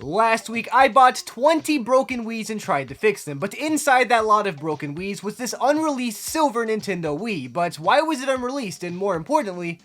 Last week, I bought 20 Broken Wiis and tried to fix them, but inside that lot of Broken Wiis was this unreleased Silver Nintendo Wii. But why was it unreleased, and more importantly,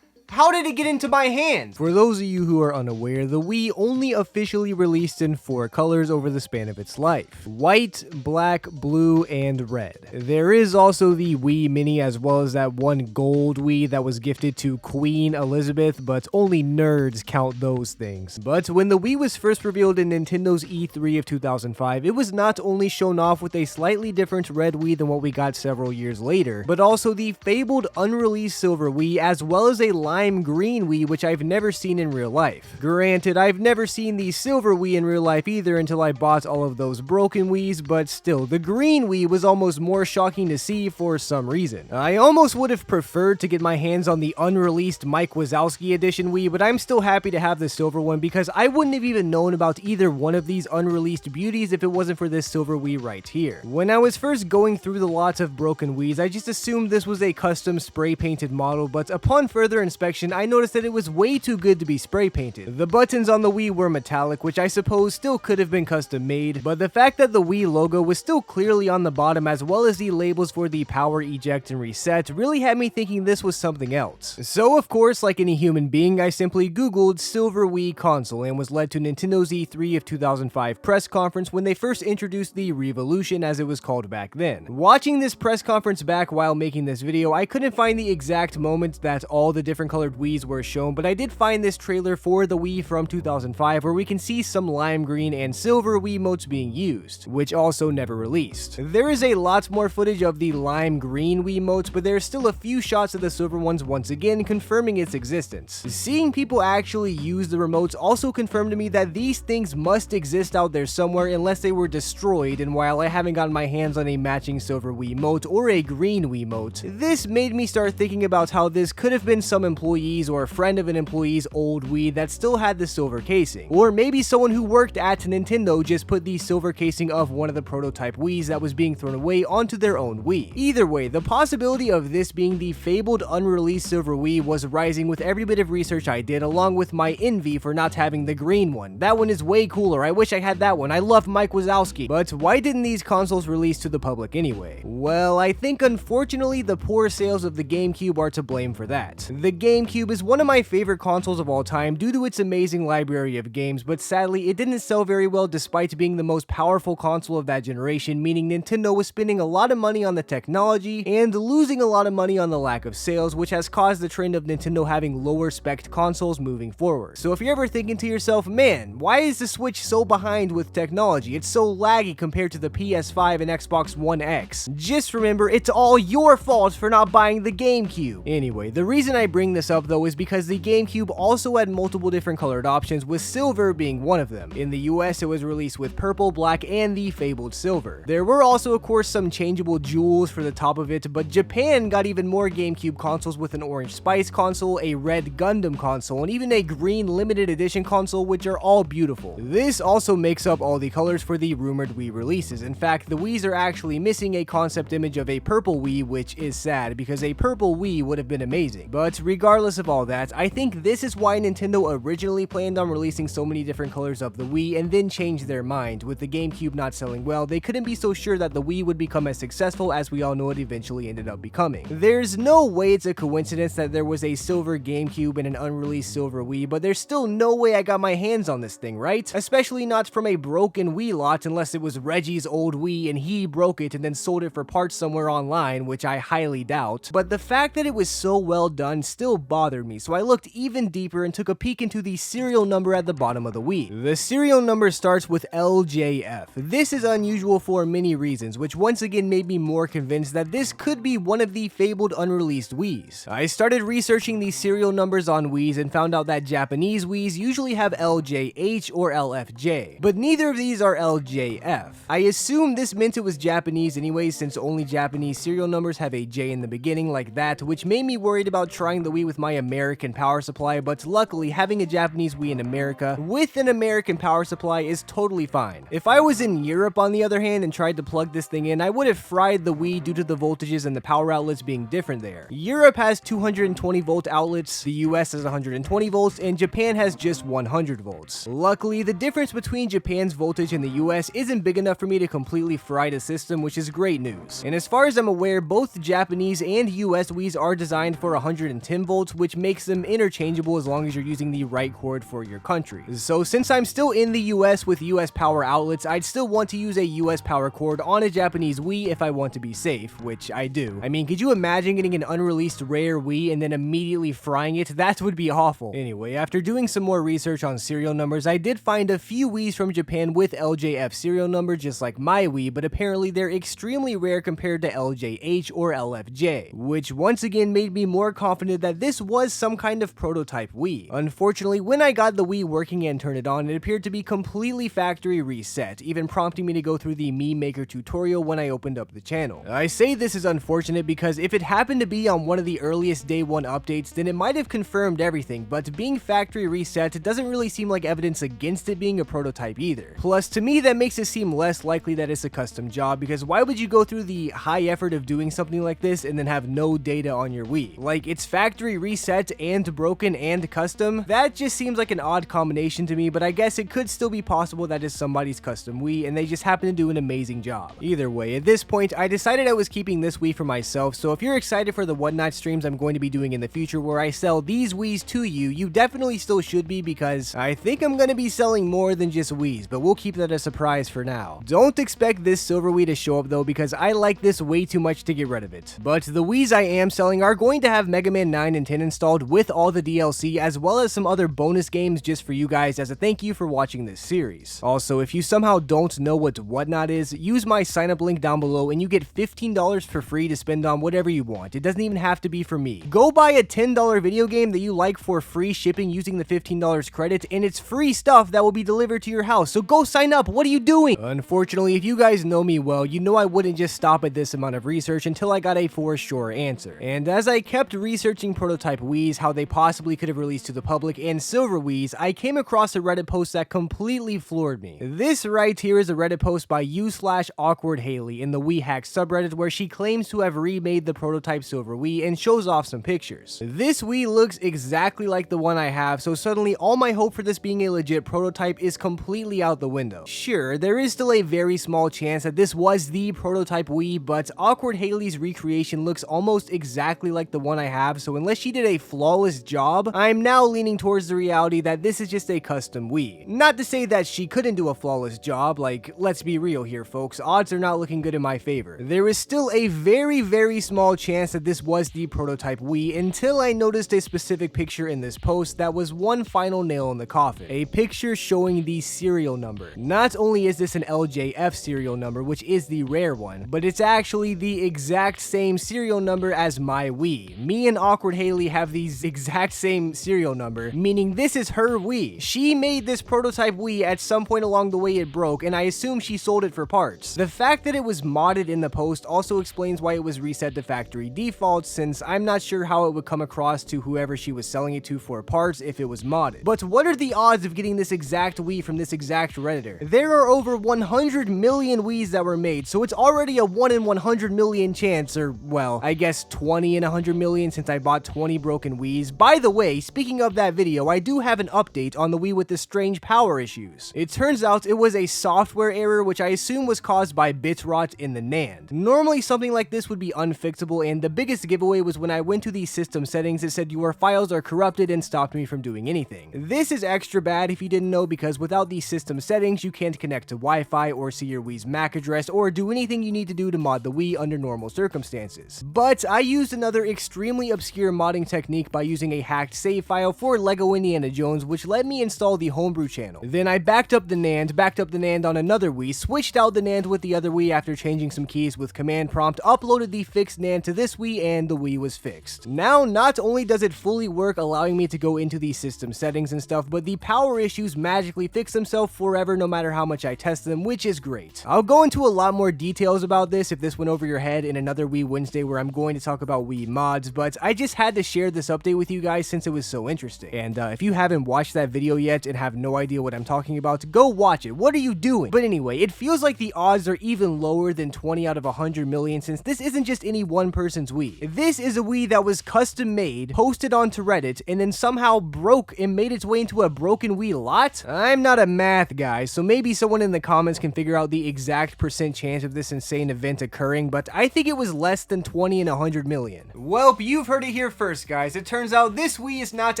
how did it get into my hands? For those of you who are unaware, the Wii only officially released in 4 colors over the span of its life: white, black, blue, and red. There is also the Wii Mini, as well as that one gold Wii that was gifted to Queen Elizabeth, but only nerds count those things. But when the Wii was first revealed in Nintendo's E3 of 2005, it was not only shown off with a slightly different red Wii than what we got several years later, but also the fabled unreleased Silver Wii, as well as a lime green Wii, which I've never seen in real life. Granted, I've never seen the Silver Wii in real life either until I bought all of those Broken Wiis, but still, the green Wii was almost more shocking to see for some reason. I almost would have preferred to get my hands on the unreleased Mike Wazowski edition Wii, but I'm still happy to have the silver one because I wouldn't have even known about either one of these unreleased beauties if it wasn't for this Silver Wii right here. When I was first going through the lots of Broken Wiis, I just assumed this was a custom spray painted model, but upon further inspection, I noticed that it was way too good to be spray painted. The buttons on the Wii were metallic, which I suppose still could have been custom made, but the fact that the Wii logo was still clearly on the bottom, as well as the labels for the power, eject, and reset, really had me thinking this was something else. So of course, like any human being, I simply googled Silver Wii console and was led to Nintendo's E3 of 2005 press conference when they first introduced the Revolution, as it was called back then. Watching this press conference back while making this video, I couldn't find the exact moment that all the different colored Wiis were shown, but I did find this trailer for the Wii from 2005 where we can see some lime green and silver Wiimotes being used, which also never released. There is a lot more footage of the lime green Wiimotes, but there's still a few shots of the silver ones once again, confirming its existence. Seeing people actually use the remotes also confirmed to me that these things must exist out there somewhere unless they were destroyed, and while I haven't gotten my hands on a matching silver Wiimote or a green Wiimote, this made me start thinking about how this could have been some employees or a friend of an employee's old Wii that still had the silver casing. Or maybe someone who worked at Nintendo just put the silver casing of one of the prototype Wiis that was being thrown away onto their own Wii. Either way, the possibility of this being the fabled unreleased Silver Wii was rising with every bit of research I did, along with my envy for not having the green one. That one is way cooler. I wish I had that one. I love Mike Wazowski. But why didn't these consoles release to the public anyway? Well, I think unfortunately the poor sales of the GameCube are to blame for that. The GameCube is one of my favorite consoles of all time due to its amazing library of games, but sadly it didn't sell very well despite being the most powerful console of that generation, meaning Nintendo was spending a lot of money on the technology and losing a lot of money on the lack of sales, which has caused the trend of Nintendo having lower spec consoles moving forward. So if you're ever thinking to yourself, man, why is the Switch so behind with technology? It's so laggy compared to the PS5 and Xbox One X. Just remember, it's all your fault for not buying the GameCube. Anyway, the reason I bring this up though is because the GameCube also had multiple different colored options, with silver being one of them. In the US, it was released with purple, black, and the fabled silver. There were also of course some changeable jewels for the top of it, but Japan got even more GameCube consoles with an orange Spice console, a red Gundam console, and even a green limited edition console, which are all beautiful. This also makes up all the colors for the rumored Wii releases. In fact, the Wiis are actually missing a concept image of a purple Wii, which is sad because a purple Wii would have been amazing. But regardless of all that, I think this is why Nintendo originally planned on releasing so many different colors of the Wii and then changed their mind. With the GameCube not selling well, they couldn't be so sure that the Wii would become as successful as we all know it eventually ended up becoming. There's no way it's a coincidence that there was a silver GameCube and an unreleased silver Wii, but there's still no way I got my hands on this thing, right? Especially not from a broken Wii lot, unless it was Reggie's old Wii and he broke it and then sold it for parts somewhere online, which I highly doubt. But the fact that it was so well done still bothered me, so I looked even deeper and took a peek into the serial number at the bottom of the Wii. The serial number starts with LJF. This is unusual for many reasons, which once again made me more convinced that this could be one of the fabled unreleased Wiis. I started researching these serial numbers on Wiis and found out that Japanese Wiis usually have LJH or LFJ, but neither of these are LJF. I assumed this meant it was Japanese anyways, since only Japanese serial numbers have a J in the beginning like that, which made me worried about trying the Wii with my American power supply, but luckily having a Japanese Wii in America with an American power supply is totally fine. If I was in Europe on the other hand and tried to plug this thing in, I would have fried the Wii due to the voltages and the power outlets being different there. Europe has 220 volt outlets, the US has 120 volts, and Japan has just 100 volts. Luckily, the difference between Japan's voltage and the US isn't big enough for me to completely fry the system, which is great news. And as far as I'm aware, both Japanese and US Wiis are designed for 110 volts, which makes them interchangeable as long as you're using the right cord for your country. So since I'm still in the US with US power outlets, I'd still want to use a US power cord on a Japanese Wii if I want to be safe, which I do. I mean, could you imagine getting an unreleased rare Wii and then immediately frying it? That would be awful. Anyway, after doing some more research on serial numbers, I did find a few Wiis from Japan with LJF serial number just like my Wii, but apparently they're extremely rare compared to LJH or LFJ, which once again made me more confident that this was some kind of prototype Wii. Unfortunately, when I got the Wii working and turned it on, it appeared to be completely factory reset, even prompting me to go through the Mii Maker tutorial when I opened up the channel. I say this is unfortunate because if it happened to be on one of the earliest day one updates, then it might have confirmed everything, but being factory reset doesn't really seem like evidence against it being a prototype either. Plus, to me, that makes it seem less likely that it's a custom job, because why would you go through the high effort of doing something like this and then have no data on your Wii? Like, it's factory reset and broken and custom? That just seems like an odd combination to me, but I guess it could still be possible that it's somebody's custom Wii and they just happen to do an amazing job. Either way, at this point, I decided I was keeping this Wii for myself, so if you're excited for the Whatnot streams I'm going to be doing in the future where I sell these Wiis to you, you definitely still should be, because I think I'm going to be selling more than just Wiis, but we'll keep that a surprise for now. Don't expect this Silver Wii to show up though, because I like this way too much to get rid of it. But the Wiis I am selling are going to have Mega Man 9 and 10 installed with all the DLC, as well as some other bonus games just for you guys as a thank you for watching this series. Also, if you somehow don't know what Whatnot is, use my sign up link down below and you get $15 for free to spend on whatever you want. It doesn't even have to be for me. Go buy a $10 video game that you like for free shipping using the $15 credit, and it's free stuff that will be delivered to your house, so go sign up. What are you doing? Unfortunately, if you guys know me well, you know I wouldn't just stop at this amount of research until I got a for sure answer. And as I kept researching prototype Wiis, how they possibly could have released to the public, and Silver Wiis, I came across a Reddit post that completely floored me. This right here is a Reddit post by u/awkwardhaley in the Wii Hacks subreddit, where she claims to have remade the prototype Silver Wii and shows off some pictures. This Wii looks exactly like the one I have, so suddenly all my hope for this being a legit prototype is completely out the window. Sure, there is still a very small chance that this was the prototype Wii, but Awkward Haley's recreation looks almost exactly like the one I have, so unless she did a flawless job, I'm now leaning towards the reality that this is just a custom Wii. Not to say that she couldn't do a flawless job, like, let's be real here folks, odds are not looking good in my favor. There is still a very small chance that this was the prototype Wii until I noticed a specific picture in this post that was one final nail in the coffin. A picture showing the serial number. Not only is this an LJF serial number, which is the rare one, but it's actually the exact same serial number as my Wii. Me and Awkward Haley have the exact same serial number, meaning this is her Wii. She made this prototype Wii at some point along the way it broke, and I assume she sold it for parts. The fact that it was modded in the post also explains why it was reset to factory default, since I'm not sure how it would come across to whoever she was selling it to for parts if it was modded. But what are the odds of getting this exact Wii from this exact Redditor? There are over 100 million Wiis that were made, so it's already a 1 in 100 million chance, or well, I guess 20 in 100 million since I bought 20 broken Wiis. By the way, speaking of that video, I do have an update on the Wii with the strange power issues. It turns out it was a software error, which I assume was caused by bit rot in the NAND. Normally something like this would be unfixable, and the biggest giveaway was when I went to the system settings, it said your files are corrupted and stopped me from doing anything. This is extra bad if you didn't know, because without the system settings you can't connect to Wi-Fi or see your Wii's MAC address or do anything you need to do to mod the Wii under normal circumstances. But I used another extremely obscure modding technique by using a hacked save file for Lego Indiana Jones, which let me install the homebrew channel. Then I backed up the NAND on another Wii, switched out the NAND with the other Wii after changing some keys with command prompt, uploaded the fixed NAND to this Wii, and the Wii was fixed. Now, not only does it fully work, allowing me to go into the system settings and stuff, but the power issues magically fix themselves forever no matter how much I test them, which is great. I'll go into a lot more details about this if this went over your head in another Wii Wednesday where I'm going to talk about Wii mods, but I just had to to share this update with you guys since it was so interesting. And if you haven't watched that video yet and have no idea what I'm talking about, go watch it. What are you doing? But anyway, it feels like the odds are even lower than 20 out of 100 million since this isn't just any one person's Wii. This is a Wii that was custom made, posted onto Reddit, and then somehow broke and made its way into a Broken Wii lot? I'm not a math guy, so maybe someone in the comments can figure out the exact percent chance of this insane event occurring, but I think it was less than 20 in 100 million. Well, you've heard it here first, guys. It turns out this Wii is not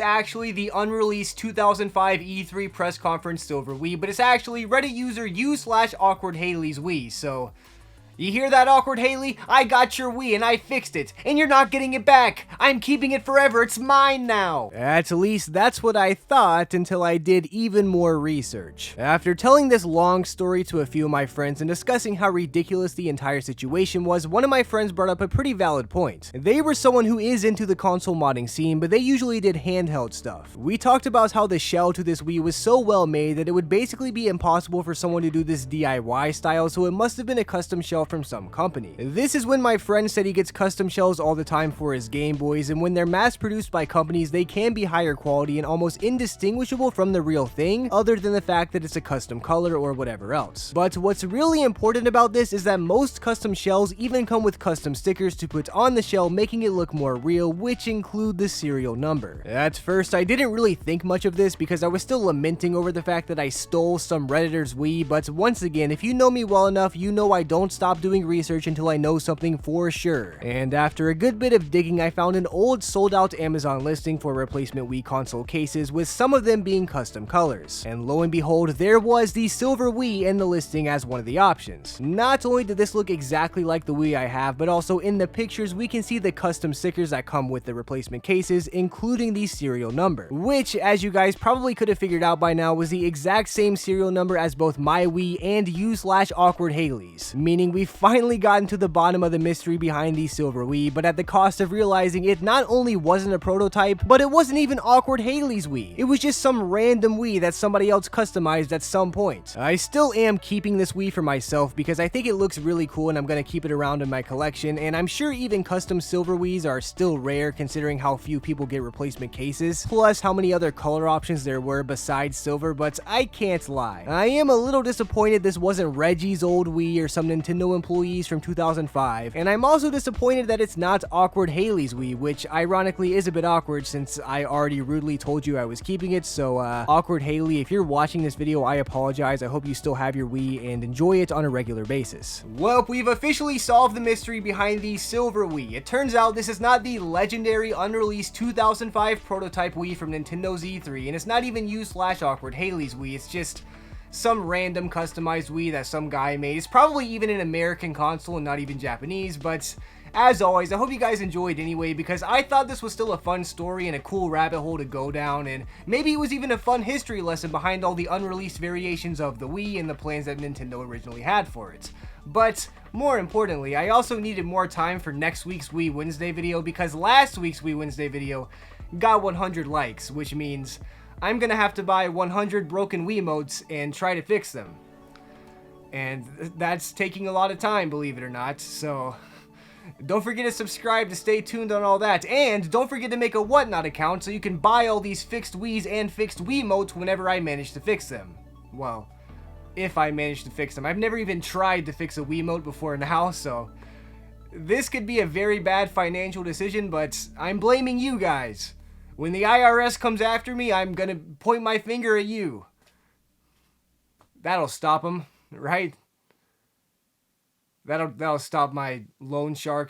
actually the unreleased 2005 E3 press conference Silver Wii, but it's actually Reddit user u/Awkward Haley's Wii, so... You hear that, Awkward Haley? I got your Wii and I fixed it, and you're not getting it back. I'm keeping it forever. It's mine now. At least that's what I thought until I did even more research. After telling this long story to a few of my friends and discussing how ridiculous the entire situation was, one of my friends brought up a pretty valid point. They were someone who is into the console modding scene, but they usually did handheld stuff. We talked about how the shell to this Wii was so well made that it would basically be impossible for someone to do this DIY style, so it must have been a custom shell from some company. This is when my friend said he gets custom shells all the time for his Game Boys, and when they're mass produced by companies, they can be higher quality and almost indistinguishable from the real thing, other than the fact that it's a custom color or whatever else. But what's really important about this is that most custom shells even come with custom stickers to put on the shell, making it look more real, which include the serial number. At first, I didn't really think much of this because I was still lamenting over the fact that I stole some Redditor's Wii, but once again, if you know me well enough, you know I don't stop doing research until I know something for sure. And after a good bit of digging, I found an old sold out Amazon listing for replacement Wii console cases, with some of them being custom colors. And lo and behold, there was the Silver Wii in the listing as one of the options. Not only did this look exactly like the Wii I have, but also in the pictures we can see the custom stickers that come with the replacement cases, including the serial number, which, as you guys probably could have figured out by now, was the exact same serial number as both my Wii and u/Awkward Haley's, meaning we finally gotten to the bottom of the mystery behind the Silver Wii, but at the cost of realizing it not only wasn't a prototype, but it wasn't even Awkward Haley's Wii. It was just some random Wii that somebody else customized at some point. I still am keeping this Wii for myself because I think it looks really cool and I'm gonna keep it around in my collection, and I'm sure even custom Silver Wiis are still rare considering how few people get replacement cases, plus how many other color options there were besides silver, but I can't lie. I am a little disappointed this wasn't Reggie's old Wii or some Nintendo employee from 2005, and I'm also disappointed that it's not Awkward Haley's Wii, which ironically is a bit awkward since I already rudely told you I was keeping it, so Awkward Haley, if you're watching this video, I apologize. I hope you still have your Wii and enjoy it on a regular basis. Well, we've officially solved the mystery behind the Silver Wii. It turns out this is not the legendary unreleased 2005 prototype Wii from Nintendo's E3, and it's not even u/Awkward Haley's Wii, it's just some random customized Wii that some guy made. It's probably even an American console and not even Japanese, but as always, I hope you guys enjoyed anyway, because I thought this was still a fun story and a cool rabbit hole to go down, and maybe it was even a fun history lesson behind all the unreleased variations of the Wii and the plans that Nintendo originally had for it. But more importantly, I also needed more time for next week's Wii Wednesday video, because last week's Wii Wednesday video got 100 likes, which means I'm gonna have to buy 100 broken Wiimotes and try to fix them. And that's taking a lot of time, believe it or not, so don't forget to subscribe to stay tuned on all that, and don't forget to make a Whatnot account so you can buy all these fixed Wiis and fixed Wiimotes whenever I manage to fix them. Well, if I manage to fix them. I've never even tried to fix a Wiimote before now, so this could be a very bad financial decision, but I'm blaming you guys. When the IRS comes after me, I'm gonna point my finger at you. That'll stop them, right? That'll stop my loan shark